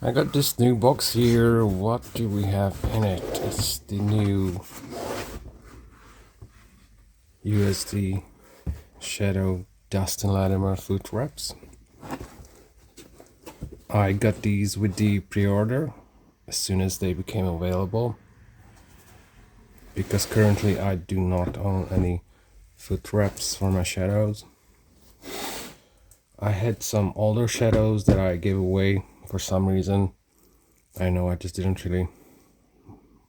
I got this new box here. What do we have in it? It's the new USD Dustin Latimer Footwraps. I got these with the pre-order as soon as they became available, because currently I do not own any foot wraps for my shadows. I had some older shadows that I gave away for some reason. I know I just didn't really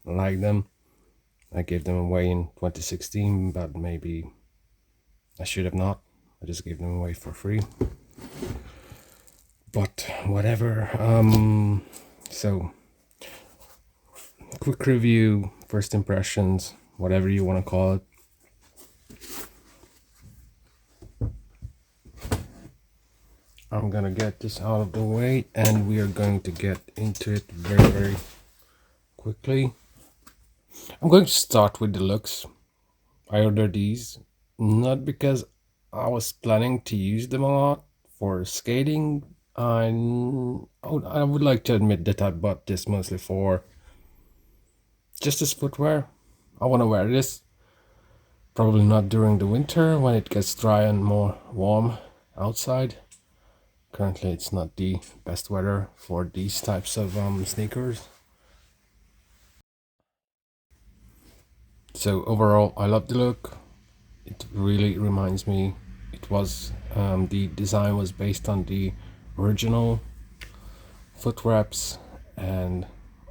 like them. I gave them away in 2016, but maybe I should have not. I just gave them away for free. But whatever. So quick review, first impressions, whatever you want to call it. I'm gonna get this out of the way and we are going to get into it very quickly. I'm going to start with the looks. I ordered these not because I was planning to use them a lot for skating. I would like to admit that I bought this mostly for just as footwear. I want to wear this, probably not during the winter when it gets dry and more warm outside. Currently it's not the best weather for these types of sneakers. So overall I love the look. It really reminds me, the design was based on the original Footwraps, and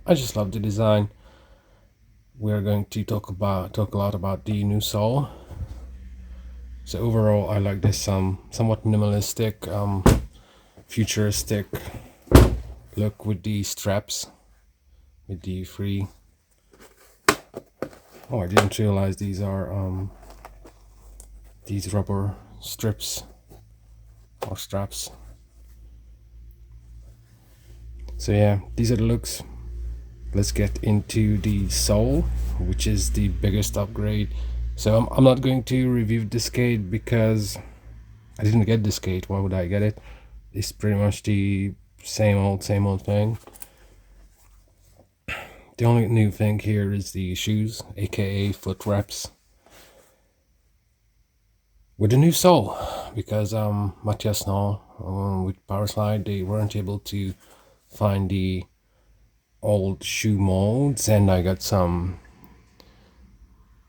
I just love the design. We are going to talk a lot about the new sole. So overall I like this somewhat minimalistic, futuristic look with the straps, with the free. Oh, I didn't realize these are these rubber strips or straps. So yeah, these are the looks. Let's get into the sole, which is the biggest upgrade. So I'm not going to review the skate because I didn't get the skate. Why would I get it? It's pretty much the same old thing. The only new thing here is the shoes, aka foot wraps, with a new sole, because Matthias Knoll with Powerslide, they weren't able to find the old shoe molds, and I got some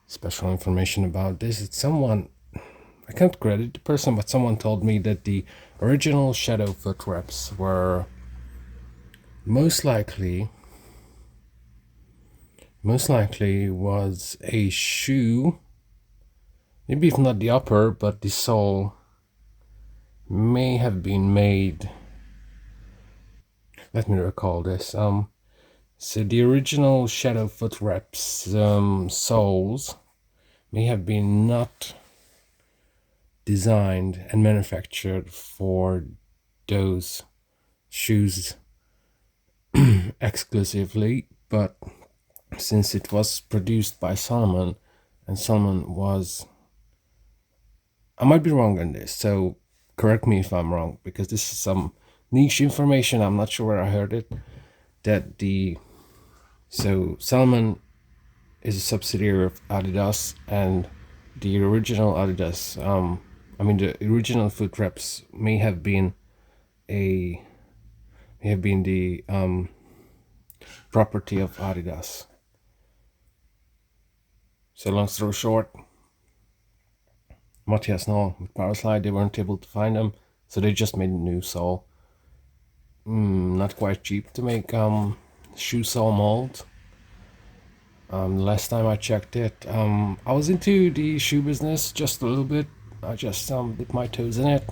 special information about this. It's someone, I can't credit the person, but someone told me that the original Shadow foot wraps were most likely was a shoe, maybe if not the upper, but the sole may have been made. Let me recall this. So the original Shadow foot wraps soles may have been not designed and manufactured for those shoes exclusively, but since it was produced by Salomon, and Salomon was, I might be wrong on this, so correct me if I'm wrong, because this is some niche information, I'm not sure where I heard it, that so Salomon is a subsidiary of Adidas, and the original Adidas, the original foot wraps may have been the property of Adidas. So long story short, Matthias Knoll with Powerslide, they weren't able to find them, so they just made a new sole. Not quite cheap to make shoe sole molds. Last time I checked it, I was into the shoe business just a little bit. I just dipped my toes in it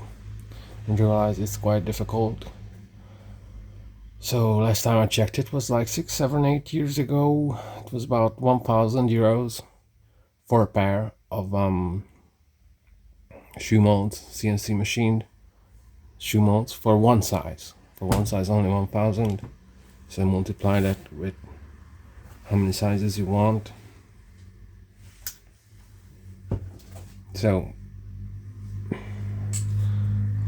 and realized it's quite difficult. So last time I checked it was like 6, 7, 8 years ago. It was about 1,000 euros for a pair of shoe molds, CNC machined shoe molds for one size. For one size only 1,000. So multiply that with how many sizes you want. So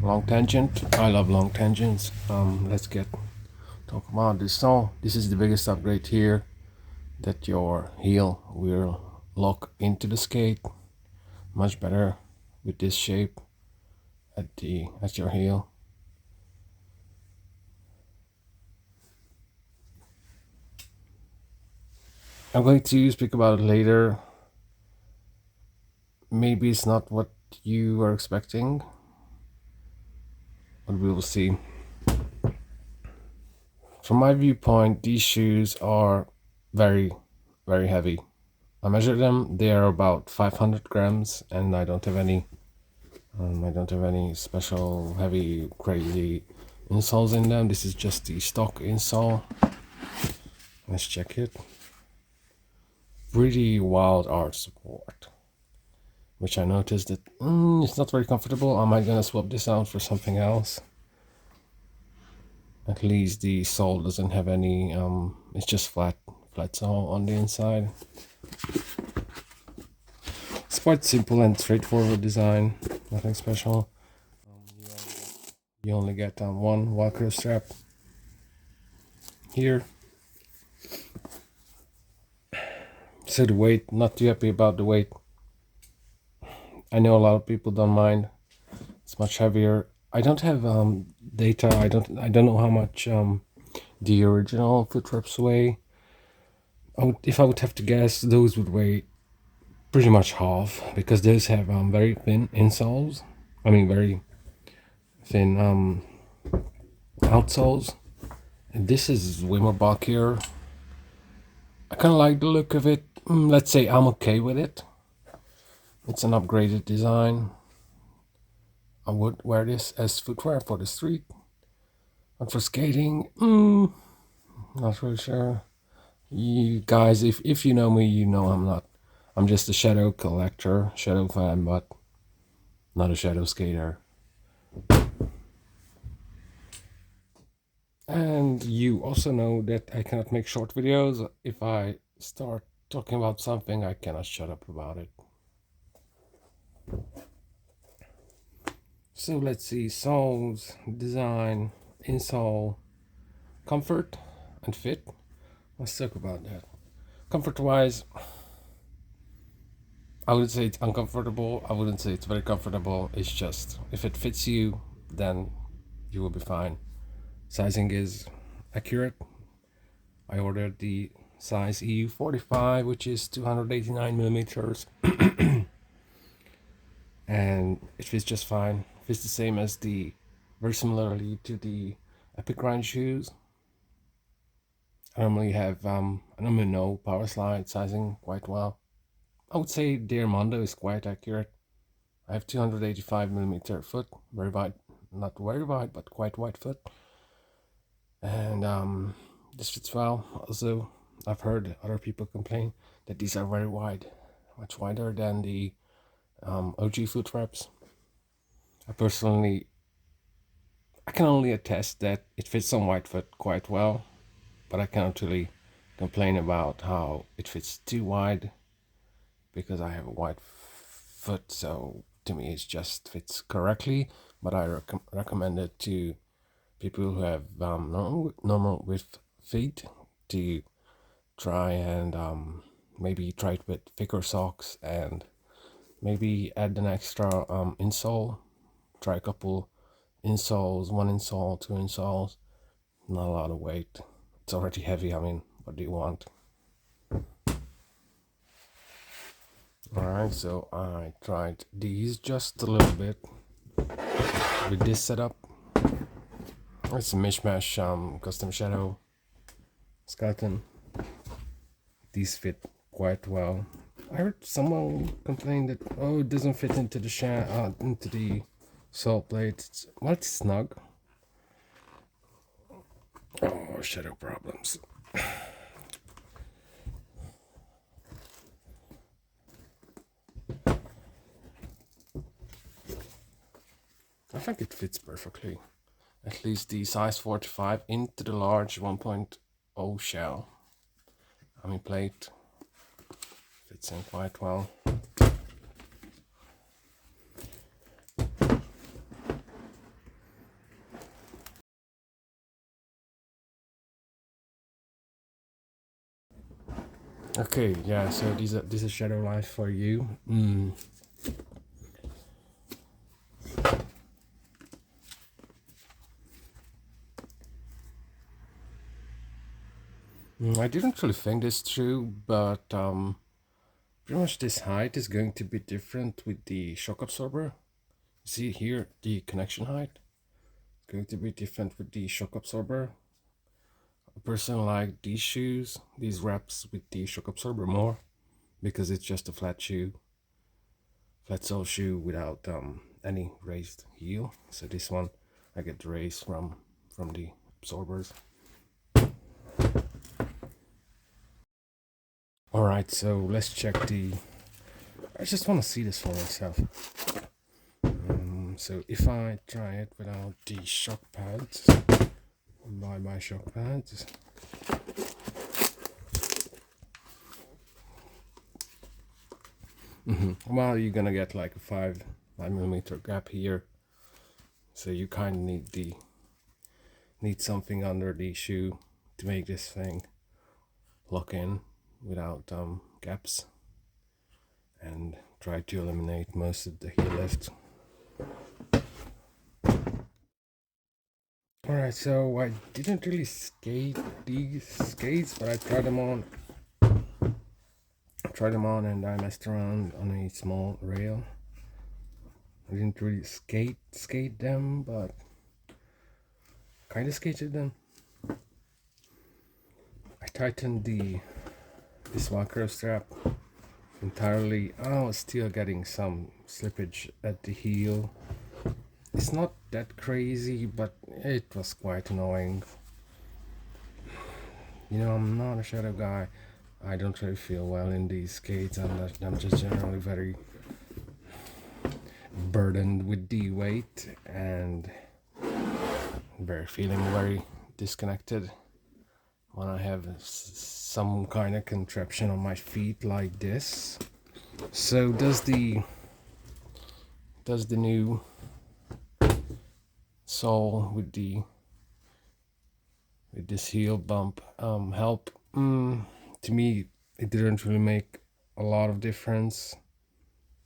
long tangent. I love long tangents. Let's get talk about this sole. This is the biggest upgrade here, that your heel will lock into the skate much better with this shape at your heel. I'm going to speak about it later. Maybe it's not what you are expecting, but we will see. From my viewpoint, these shoes are very, very heavy. I measured them, they are about 500 grams, and I don't have any special heavy crazy insoles in them. This is just the stock insole. Let's check it. Pretty wild art support, which I noticed that it's not very comfortable. I might gonna swap this out for something else. At least the sole doesn't have any it's just flat sole on the inside. It's quite simple and straightforward design, nothing special. You only get one Velcro strap here. So the weight, not too happy about the weight. I know a lot of people don't mind. It's much heavier. I don't have data. I don't know how much the original Footwraps weigh. If I would have to guess, those would weigh pretty much half, because those have very thin insoles. I mean, very thin outsoles. And this is way more bulkier. I kind of like the look of it. Let's say I'm okay with it. It's an upgraded design. I would wear this as footwear for the street. And for skating, not really sure. You guys, if you know me, you know I'm just a shadow collector, shadow fan, but not a shadow skater. And you also know that I cannot make short videos. If I start talking about something, I cannot shut up about it. So let's see, soles, design, insole, comfort, and fit. Let's talk about that. Comfort-wise, I would say it's uncomfortable. I wouldn't say it's very comfortable. It's just, if it fits you, then you will be fine. Sizing is accurate. I ordered the size EU45, which is 289 millimeters. And it fits just fine. It fits the same as very similarly to the Epic Grind shoes. I normally know power slide sizing quite well. I would say the Armando is quite accurate. I have 285 millimeter foot, very wide, not very wide, but quite wide foot. And this fits well. Also, I've heard other people complain that these are very wide, much wider than the OG Footwraps. I can only attest that it fits on wide foot quite well, but I cannot really complain about how it fits too wide, because I have a wide foot, so to me it just fits correctly. But I recommend it to people who have normal width feet to try and maybe try it with thicker socks, and maybe add an extra insole. Try a couple insoles, one insole, two insoles. Not a lot of weight. It's already heavy. I mean, what do you want? Alright, so I tried these just a little bit with this setup. It's a mishmash custom shadow skeleton. These fit quite well. I heard someone complain that it doesn't fit into the sole plate. It's snug. Oh, shadow problems. I think it fits perfectly. At least the size 45 into the large 1.0 shell. I mean plate. Fits in quite well. Okay, yeah, so this is Shadow Life for you. I didn't really think this through, but pretty much this height is going to be different with the shock absorber. See here, the connection height is going to be different with the shock absorber. A person like these shoes, these wraps with the shock absorber more, because it's just a flat shoe, flat sole shoe without any raised heel. So this one I get the raise from the absorbers. All right, so let's check the. I just want to see this for myself. So if I try it without the shock pads, buy my shock pads. Well, you're gonna get like a 5 millimeter gap here, so you kind of need something under the shoe to make this thing lock in without gaps, and try to eliminate most of the heel lift. Alright, so I didn't really skate these skates, but I tried them on. And I messed around on a small rail. I didn't really skate them, but kind of skated them. I tightened this Velcro strap entirely. I was still getting some slippage at the heel. It's not that crazy, but it was quite annoying. You know, I'm not a shadow guy. I don't really feel well in these skates. I'm just generally very burdened with the weight and feeling very disconnected when I have some kind of contraption on my feet like this. So does the new sole with this heel bump help? To me, it didn't really make a lot of difference,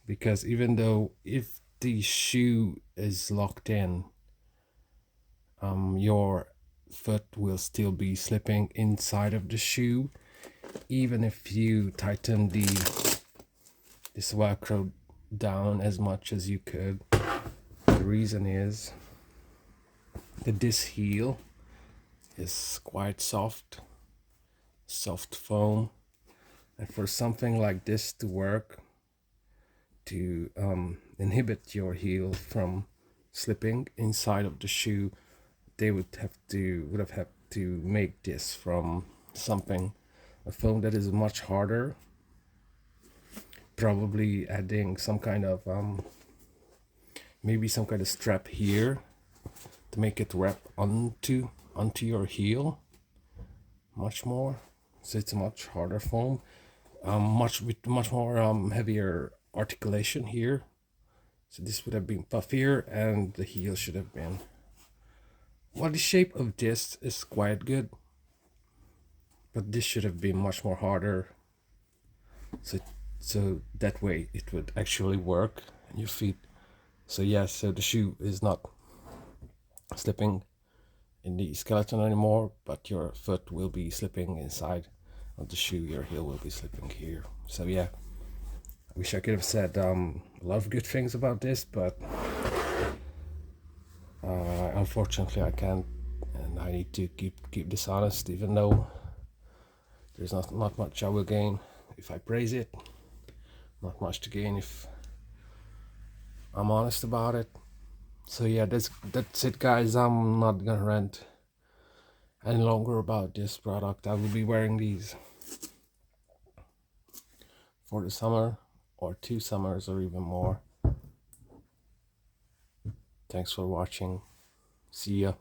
because even though if the shoe is locked in, your foot will still be slipping inside of the shoe, even if you tighten this Velcro down as much as you could. The reason is that this heel is quite soft foam, and for something like this to work, to inhibit your heel from slipping inside of the shoe, they would have had to make this from a foam that is much harder, probably adding some kind of maybe some kind of strap here to make it wrap onto your heel much more. So it's a much harder foam, with much more heavier articulation here. So this would have been puffier, and the heel should have been. Well, the shape of this is quite good, but this should have been much more harder. So that way it would actually work on your feet. So yes, so the shoe is not slipping in the skeleton anymore, but your foot will be slipping inside of the shoe. Your heel will be slipping here. So yeah, I wish I could have said a lot of good things about this, but unfortunately I can't, and I need to keep this honest, even though there's not much I will gain if I praise it, not much to gain if I'm honest about it. So yeah, that's it, guys. I'm not gonna rant any longer about this product. I will be wearing these for the summer, or 2 summers, or even more. Thanks for watching. See ya.